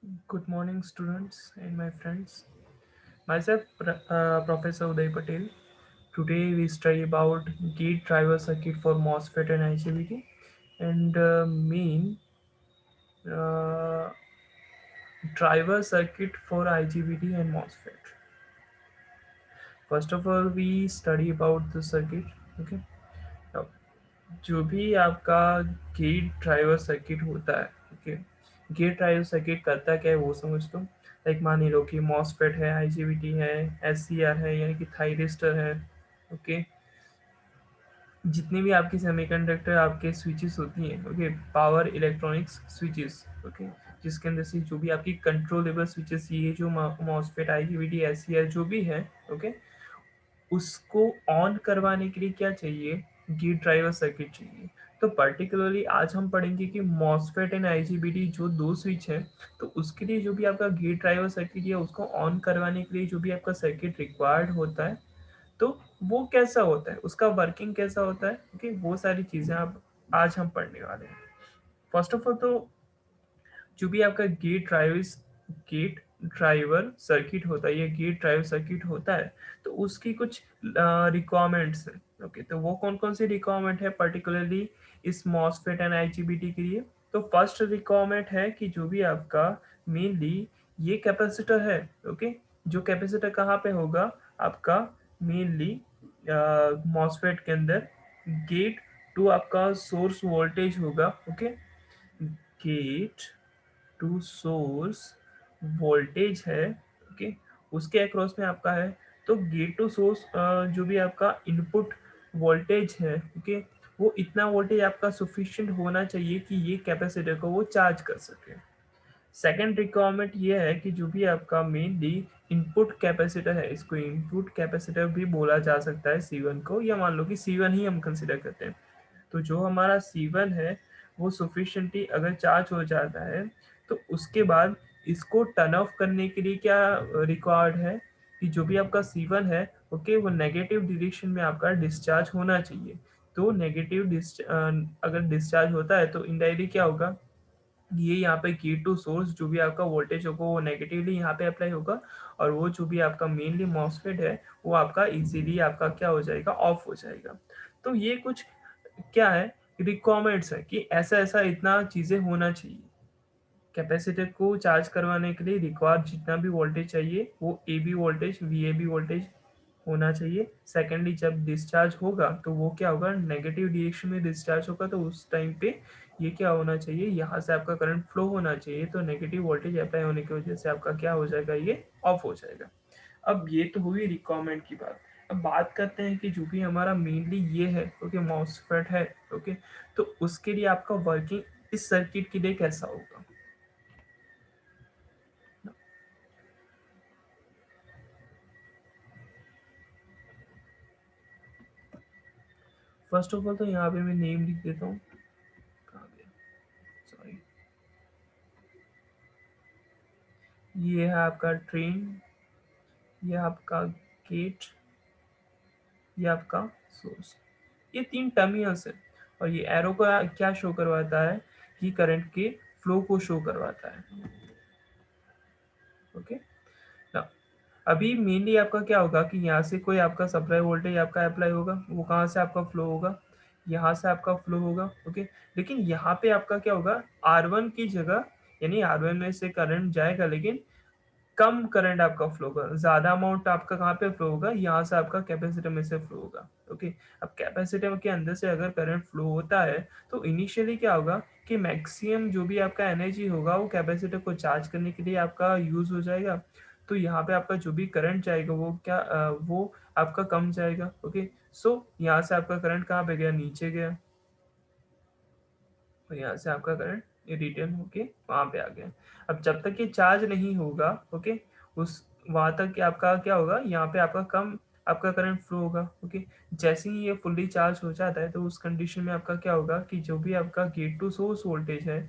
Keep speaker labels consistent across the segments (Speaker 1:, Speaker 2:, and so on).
Speaker 1: Good morning, students and my friends. Myself, Professor Uday Patel. Today we study about gate driver circuit for MOSFET and IGBT, and main uh, driver circuit for IGBT and MOSFET. First of all, we study about the circuit. Okay. Now, जो भी आपका gate driver circuit होता है, okay, gate driver circuit करता क्या है वो समझ लो। लाइक मान ही लो कि मॉसफेट है, आईजीबीटी है, एससीआर है यानी कि थायरिस्टर है, ओके। जितने भी आपकी सेमीकंडक्टर आपके स्विचेस होती हैं, okay, power electronics switches, okay, जिसके अंदर से जो भी आपकी कंट्रोलेबल स्विचेस, ये जो मॉसफेट आईजीबीटी एससीआर जो भी है, ओके, उसको ऑन करवाने के लिए क्या चाहिए? गेट ड्राइवर सर्किट चाहिए। तो पर्टिकुलरली आज हम पढ़ेंगे कि मॉसफेट एंड आईजीबीटी जो दो स्विच है, तो उसके लिए जो भी आपका गेट ड्राइवर सर्किट है उसको ऑन करवाने के लिए जो भी आपका सर्किट रिक्वायर्ड होता है, तो वो कैसा होता है, उसका वर्किंग कैसा होता है, ओके, वो सारी चीज़ें आप आज हम पढ़ने वाले हैं। फर्स्ट ऑफ ऑल तो जो भी आपका गेट ड्राइवर सर्किट होता है, ये गेट ड्राइवर सर्किट होता है, तो उसकी कुछ रिक्वायरमेंट्स हैं। ओके, तो वो कौन कौन सी रिक्वायरमेंट है पर्टिकुलरली इस मॉसफेट एंड आईजीबीटी के लिए? तो फर्स्ट रिक्वायरमेंट है कि जो भी आपका मेनली ये कैपेसिटर है, ओके, जो कैपेसिटर कहाँ पे होगा आपका? मेनली मॉसफेट के अंदर गेट टू आपका सोर्स वोल्टेज होगा, okay, gate to source voltage है, ओके, उसके अक्रॉस में आपका है। तो गेट टू सोर्स जो भी आपका इनपुट वोल्टेज है, ओके, वो इतना वोल्टेज आपका सफिशिएंट होना चाहिए कि ये कैपेसिटर को वो चार्ज कर सके। सेकंड रिक्वायरमेंट ये है कि जो भी आपका मेनली इनपुट कैपेसिटर है, इसको इनपुट कैपेसिटर भी बोला जा सकता है C1 को, या मान लो कि C1 ही हम कंसिडर करते हैं। तो जो हमारा C1 है वो सफिशिएंटली अगर चार्ज हो जाता है, तो उसके बाद इसको टर्न ऑफ करने के लिए क्या रिक्वायर्ड है कि जो भी आपका C1 है, ओके, वो नेगेटिव डायरेक्शन में आपका डिस्चार्ज होना चाहिए। तो अगर डिस्चार्ज होता है तो इनडायरेक्टली क्या होगा, ये यहाँ पे गेट टू सोर्स जो भी आपका वोल्टेज होगा वो नेगेटिवली यहाँ पे अप्लाई होगा, और वो जो भी आपका मेनली मॉसफेट है वो आपका इजीली आपका क्या हो जाएगा, ऑफ हो जाएगा। तो ये कुछ क्या है, रिक्वायरमेंट्स है कि ऐसा ऐसा इतना चीज़ें होना चाहिए। कैपेसिटर को चार्ज करवाने के लिए रिक्वायर जितना भी वोल्टेज चाहिए वो A B voltage, V A B voltage होना चाहिए। सेकेंडली जब डिस्चार्ज होगा तो वो क्या होगा, नेगेटिव डायरेक्शन में डिस्चार्ज होगा, तो उस टाइम पे ये क्या होना चाहिए, यहाँ से आपका करंट फ्लो होना चाहिए, तो नेगेटिव वोल्टेज अप्लाई होने की वजह से आपका क्या हो जाएगा, ये ऑफ हो जाएगा। अब ये तो हुई रिक्वायरमेंट की बात। अब बात करते हैं कि जो भी हमारा मेनली ये है, ओके, मॉसफेट है, ओके, तो उसके लिए आपका वर्किंग इस सर्किट के लिए कैसा होगा? फर्स्ट ऑफ ऑल तो यहाँ पे मैं नेम लिख देता हूँ, कहाँ गया, सॉरी। ये है आपका ट्रेन, ये आपका गेट, ये आपका सोर्स, ये तीन टर्मिनल्स है। और ये एरो का क्या शो करवाता है कि करंट के फ्लो को शो करवाता है, ओके। ना, अभी मेनली आपका क्या होगा कि यहाँ से कोई आपका सप्लाई वोल्टेज आपका अप्लाई होगा, वो कहाँ से आपका फ्लो होगा, यहाँ से आपका फ्लो होगा, ओके। लेकिन यहाँ पे आपका क्या होगा, R1 की जगह, यानी R1 में से करंट जाएगा लेकिन कम करंट आपका फ्लो होगा, ज्यादा अमाउंट आपका कहाँ पे फ्लो होगा, यहाँ से आपका कैपेसिटर में से फ्लो होगा, ओके। अब कैपेसिटर के अंदर से अगर करंट फ्लो होता है तो इनिशियली क्या होगा कि मैक्सिमम जो भी आपका एनर्जी होगा वो कैपेसिटर को चार्ज करने के लिए आपका यूज हो जाएगा। तो यहाँ पे आपका जो भी करंट जाएगा वो वो आपका कम जाएगा, ओके। सो यहाँ से आपका करंट कहाँ पे गया, नीचे गया, और यहाँ से आपका करंट ये रिटर्न होके वहाँ पे आ गया। अब जब तक ये चार्ज नहीं होगा, ओके, उस वहाँ तक आपका क्या होगा, यहाँ पे आपका कम आपका करंट फ्लो होगा, ओके। जैसे ही ये फुल्ली चार्ज हो जाता है तो उस कंडीशन में आपका क्या होगा कि जो भी आपका गेट टू सोर्स वोल्टेज है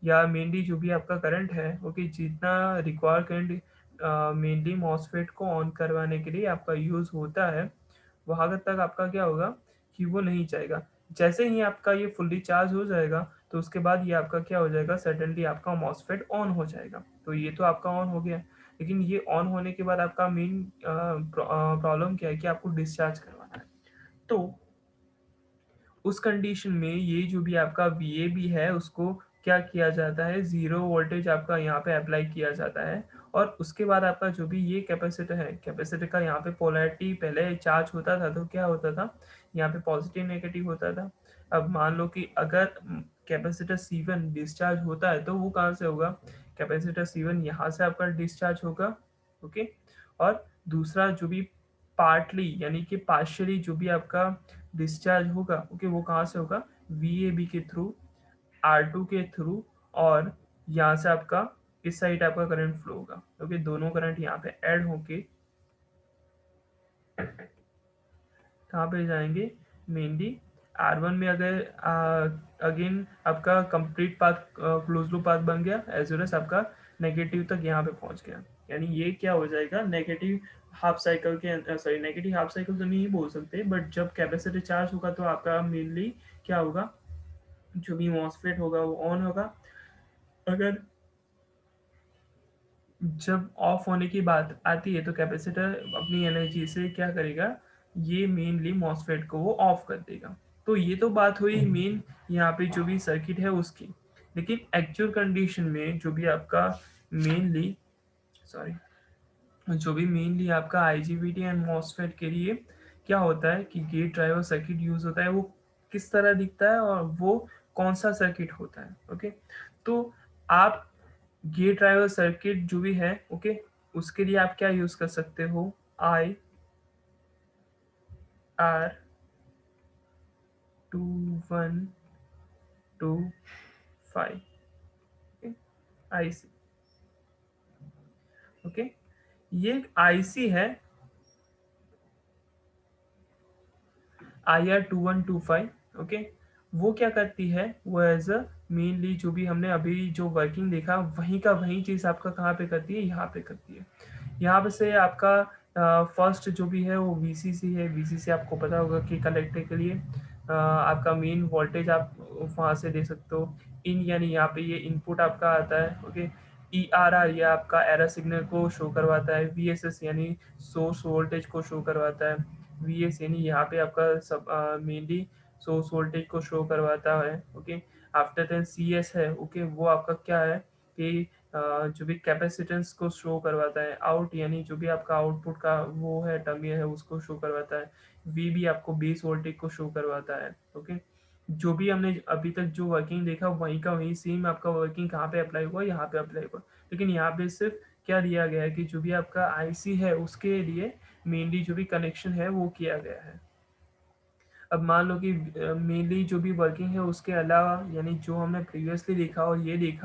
Speaker 1: या मेनली जो भी आपका करंट है, ओके, जितना रिक्वायर करंट मेनली मॉसफेट को ऑन करवाने के लिए आपका यूज़ होता है, वहाँ तक आपका क्या होगा कि वो नहीं जाएगा। जैसे ही आपका ये फुल्ली चार्ज हो जाएगा तो उसके बाद ये आपका क्या हो जाएगा, सडनली आपका मॉसफेट ऑन हो जाएगा। तो ये तो आपका ऑन हो गया, लेकिन ये ऑन होने के बाद आपका मेन प्रॉब्लम क्या है कि आपको डिस्चार्ज करवाना है। तो उस कंडीशन में ये जो भी आपका वीएबी है उसको क्या किया जाता है, जीरो वोल्टेज आपका यहाँ पे अप्लाई किया जाता है। और उसके बाद आपका जो भी ये कैपेसिटर है, कैपेसिटर का यहाँ पे पोलैरिटी पहले चार्ज होता था तो क्या होता था, यहाँ पे पॉजिटिव नेगेटिव होता था। अब मान लो कि अगर कैपेसिटर C1 डिस्चार्ज होता है तो वो कहाँ से होगा, कैपेसिटर C1 यहाँ से आपका डिस्चार्ज होगा। ओके, और दूसरा जो भी पार्टली यानी कि पार्शियली जो भी आपका डिस्चार्ज होगा, ओके, वो कहाँ से होगा, VAB के थ्रू, R2 के थ्रू, और यहाँ से आपका इस साइड आपका करंट फ्लो होगा। ओके, दोनों करंट यहाँ पे ऐड होके कहाँ पे जाएंगे, मेनली R1 में। अगर अगेन आपका complete path close loop path बन गया, एज वेल एज आपका नेगेटिव तक यहाँ पे पहुंच गया। यानी ये क्या हो जाएगा, नेगेटिव हाफ साइकिल के, सॉरी नेगेटिव हाफ साइकिल तो नहीं बोल सकते, बट जब कैपेसिटर चार्ज होगा तो आपका मेनली क्या होगा, जो भी मॉसफेट होगा वो ऑन होगा। अगर जब ऑफ होने की बात आती है तो कैपेसिटर अपनी एनर्जी से क्या करेगा, ये मेनली मॉसफेट को वो ऑफ कर देगा। तो ये तो बात हुई मेन यहाँ पे जो भी सर्किट है उसकी। लेकिन एक्चुअल कंडीशन में जो भी आपका मेनली, सॉरी, जो भी मेनली आपका आईजीबीटी एंड मॉसफेट के लिए क्या होता है कि गेट ड्राइवर सर्किट यूज होता है, वो किस तरह दिखता है और वो कौन सा सर्किट होता है। ओके, तो आप गेट ड्राइवर सर्किट जो भी है, ओके, उसके लिए आप क्या यूज कर सकते हो, IR2125, IC। ओके, ये आईसी है IR2125। ओके, वो क्या करती है, वो एज अ मेनली जो भी हमने अभी जो वर्किंग देखा वहीं का वहीं चीज़ आपका कहाँ पे करती है, यहाँ पे करती है। यहाँ पे से आपका फर्स्ट जो भी है वो वीसीसी है। वीसीसी आपको पता होगा कि कलेक्टर के लिए आपका मेन वोल्टेज आप वहाँ से दे सकते हो। इन यानी यहाँ पे ये इनपुट आपका आता है। ओके, ERR ये आपका एरर सिग्नल को शो करवाता है। VSS यानी सोर्स वोल्टेज को शो करवाता है। VS यानी यहाँ पे आपका सब मेनली सोर्स वोल्टेज को शो करवाता है। ओके, आफ्टर देन CS है। ओके, वो आपका क्या है कि जो भी कैपेसिटेंस को शो करवाता है। आउट यानी जो भी आपका आउटपुट का वो है टर्मिनल है उसको शो करवाता है। V भी आपको बेस वोल्टेज को शो करवाता है। ओके, जो भी हमने अभी तक जो वर्किंग देखा वहीं का वहीं सेम आपका वर्किंग कहाँ पे अप्लाई हुआ, यहाँ पे अप्लाई हुआ। लेकिन यहाँ पे सिर्फ क्या दिया गया है कि जो भी आपका आईसी है उसके लिए मेनली जो भी कनेक्शन है वो किया गया है। अब मान लो कि मेनली जो भी वर्किंग है उसके अलावा यानी जो हमने प्रीवियसली देखा और ये देख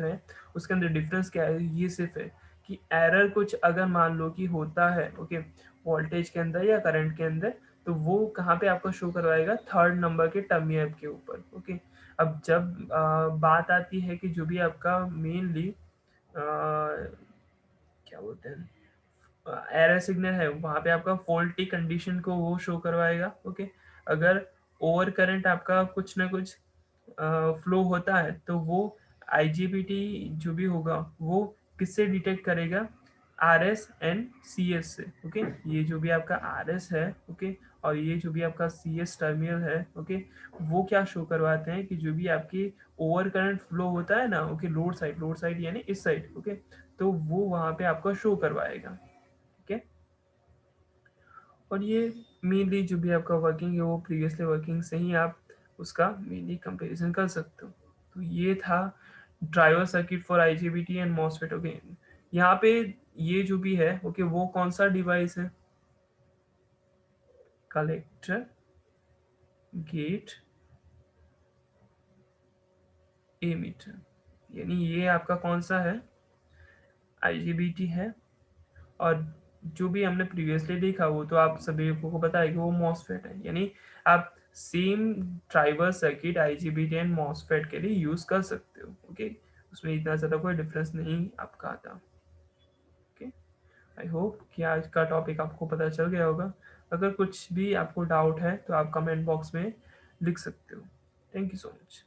Speaker 1: रहे हैं, उसके अंदर डिफरेंस क्या है, ये सिर्फ है कि एरर कुछ अगर मान लो कि होता है, ओके, वोल्टेज के अंदर या करंट के अंदर, तो वो कहाँ पे आपको शो करवाएगा, थर्ड नंबर के टर्मिनल के ऊपर। ओके, अब जब बात आती है कि जो भी आपका मेनली क्या बोलते हैं, एरर सिग्नल है, वहां पे आपका फॉल्टी कंडीशन को वो शो करवाएगा। ओके, अगर ओवर करंट आपका कुछ ना कुछ फ्लो होता है तो वो आईजीबीटी जो भी होगा वो किससे डिटेक्ट करेगा, RS एंड CS से। ओके, ये जो भी आपका RS है, ओके, और ये जो भी आपका CS टर्मिनल है, ओके, वो क्या शो करवाते हैं कि जो भी आपकी ओवर करंट फ्लो होता है ना, ओके, लोड साइड यानी इस साइड, ओके, तो वो वहां पे आपको शो करवाएगा। ठीक है, और ये मेनली जो भी आपका वर्किंग है वो प्रीवियसली वर्किंग से ही आप उसका मेनली कंपैरिजन कर सकते हो। तो ये था driver circuit for IGBT and MOSFET. Okay, यहाँ पे ये जो भी है, ओके, वो कौन सा डिवाइस है, कलेक्टर गेट एमीटर, यानी ये आपका कौन सा है, आईजीबीटी है। और जो भी हमने प्रीवियसली देखा वो तो आप सभी को पता है कि वो मॉसफेट है। यानी आप same driver circuit IGBT and MOSFET के लिए यूज कर सकते हो। ओके, उसमें इतना ज़्यादा कोई डिफरेंस नहीं आपका आता। ओके, आई होप कि आज का टॉपिक आपको पता चल गया होगा। अगर कुछ भी आपको डाउट है तो आप कमेंट बॉक्स में लिख सकते हो। Thank you so much.